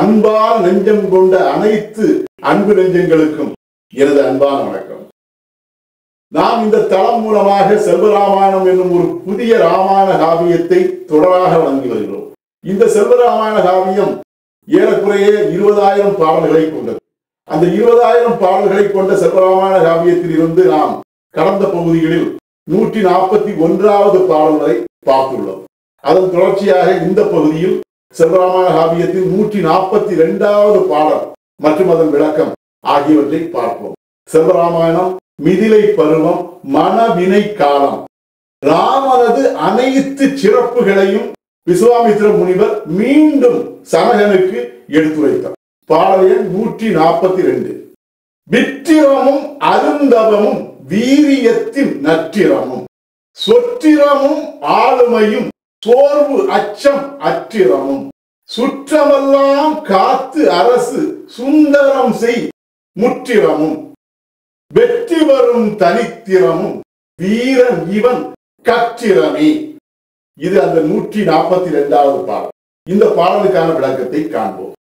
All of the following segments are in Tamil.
அன்பால் நெஞ்சம் கொண்ட அனைத்து அன்பு நெஞ்சங்களுக்கும் எனது அன்பான வணக்கம். நாம் இந்த தளம் மூலமாக செல்வராமாயணம் என்னும் ஒரு புதிய ராமாயண காவியத்தை தொடராக வழங்கி வருகிறோம். இந்த செல்வராமாயண காவியம் ஏறக்குறைய 20,000 பாடல்களை கொண்டது. அந்த 20,000 பாடல்களை கொண்ட செல்வராமாயண காவியத்தில் இருந்து நாம் கடந்த பகுதிகளில் 141வது பாடல் வரை பார்த்துள்ளோம். அதன் தொடர்ச்சியாக இந்த பகுதியில் செல்வராமாயண காவியத்தின் 142வது பாடல் மற்றும் அதன் விளக்கம் ஆகியவற்றை பார்ப்போம். செல்வராமாயணம் மிதிலை பருவம், மனவினை காலம். ராமனது அனைத்து சிறப்புகளையும் விஸ்வாமித்திர முனிவர் மீண்டும் சனகனுக்கு எடுத்துரைத்தார். பாடல் எண் 142. விற்றிரமும் அருந்தவமும் வீரியத்தின் நற்றிரமும், சொற்றிரமும் ஆளுமையும் சோர்வு அச்சம் அற்றிரமும், சுற்றமெல்லாம் காத்து அரசு சுந்தரம் செய் முற்றிரமும், வெற்றி வரும் தனித்திரமும் வீரன் இவன் கற்றிரமே. இது அந்த 142வது பாடல். இந்த பாடலுக்கான விளக்கத்தை காண்போம்.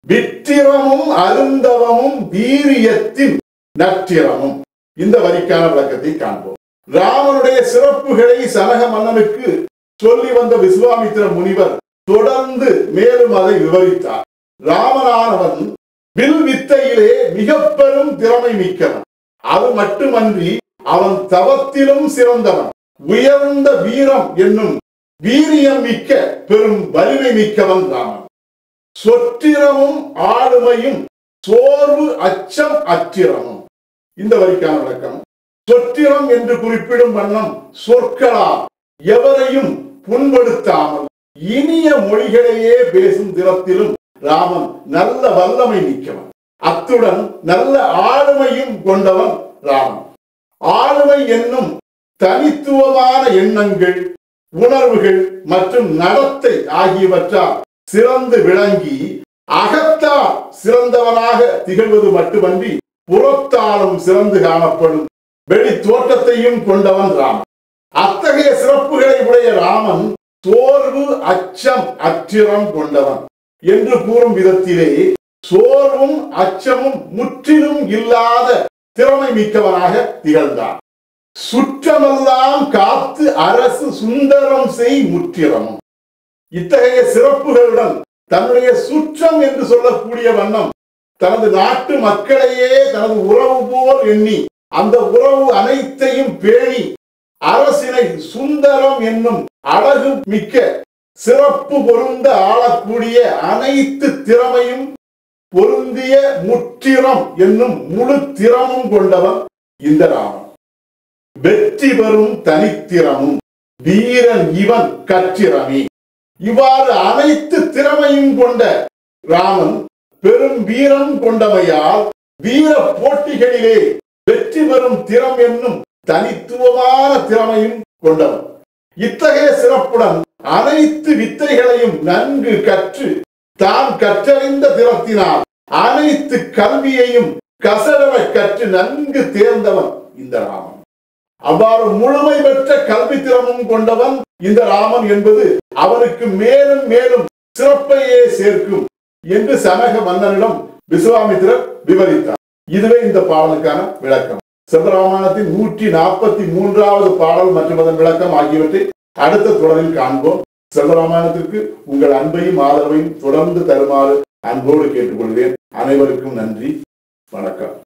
விற்றிரமும் அருந்தவமும் வீரியத்தின் நற்றிரமும், இந்த வரிக்கான விளக்கத்தை காண்போம். ராமனுடைய சிறப்புகளை சனக மன்னனுக்கு சொல்லி வந்த விஸ்வாமித்திர முனிவர் தொடர்ந்து மேலும் அதை விவரித்தார். ராமனானவன் வில் வித்தையிலே மிக பெரும் திறமை மிக்கவன். அது மட்டுமன்றி அவன் தவத்திலும் சிறந்தவன். உயர்ந்த வீரம் என்னும் வீரியம் மிக்க பெரும் வலிமை மிக்கவன் ராமன். சொற்றிரமும் ஆளுமையும் சோர்வு அச்சம் அற்றிரமும், இந்த வரிக்கான விளக்கம். சொற்றிரம் என்று குறிப்பிடும் வண்ணம் சொற்களால் எவரையும் புண்படுத்தாமல் இனிய மொழிகளையே பேசும் திறத்திலும் ராமன் நல்ல வல்லமை மிக்கவன். அத்துடன் நல்ல ஆளுமையும் கொண்டவன் ராமன். ஆளுமை என்னும் தனித்துவமான எண்ணங்கள், உணர்வுகள் மற்றும் நடத்தை ஆகியவற்றால் சிறந்து விளங்கி அகத்தால் சிறந்தவனாக திகழ்வது மட்டுமன்றி புறத்தாலும் சிறந்து காணப்படும் வெளி தோற்றத்தையும் கொண்டவன் ராமன். அத்தகைய சிறப்புகளை உடைய ராமன் சோர்வு அச்சம் அற்றிரம் கொண்டவன் என்று கூறும் விதத்திலே சோர்வும் அச்சமும் முற்றிலும் இல்லாத திறமை மிக்கவனாக திகழ்ந்தான். சுற்றமெல்லாம் காத்து அரசு சுந்தரம் செய் முற்றிரமும், இத்தகைய சிறப்புகளுடன் தன்னுடைய சுற்றம் என்று சொல்லக்கூடிய வண்ணம் தனது நாட்டு மக்களையே தனது உறவு போல் எண்ணி அந்த உறவு அனைத்தையும் பேணி அரசினை சுந்தரம் என்னும் அழகு மிக்க சிறப்பு பொருந்த ஆளக்கூடிய அனைத்து திறமையும் பொருந்திய முற்றிரம் என்னும் முழு திறமும் கொண்டவன் இந்த ராமன். வெற்றி பெறும் தனித்திறமும் வீரன் இவன் கற்றிரமே. இவ்வாறு அனைத்து திறமையும் கொண்ட ராமன் பெரும் வீரம் கொண்டமையால் வீர போட்டிகளிலே வெற்றி பெறும் திறம் என்னும் தனித்துவமான திறமையும் கொண்டவன். இத்தகைய சிறப்புடன் அனைத்து வித்தைகளையும் நன்கு கற்று தான் கற்றறிந்த திறத்தினால் அனைத்து கல்வியையும் கசடர கற்று நன்கு தேர்ந்தவன் இந்த ராமன். அவ்வாறு முழுமை பெற்ற கல்வி திறமும் கொண்டவன் இந்த ராமன் என்பது அவனுக்கு மேலும் மேலும் சிறப்பையே சேர்க்கும் என்று சனக மன்னனிடம் விஸ்வாமித்திரர் விவரித்தார். இதுவே இந்த பாடலுக்கான விளக்கம். செல்வராமாயணத்தின் 143வது பாடல் மற்றும் அதன் விளக்கம் ஆகியவற்றை அடுத்த தொடரில் காண்போம். செல்வராமாயணத்திற்கு உங்கள் அன்பையும் ஆதரவையும் தொடர்ந்து தருமாறு அன்போடு கேட்டுக்கொள்வேன். அனைவருக்கும் நன்றி, வணக்கம்.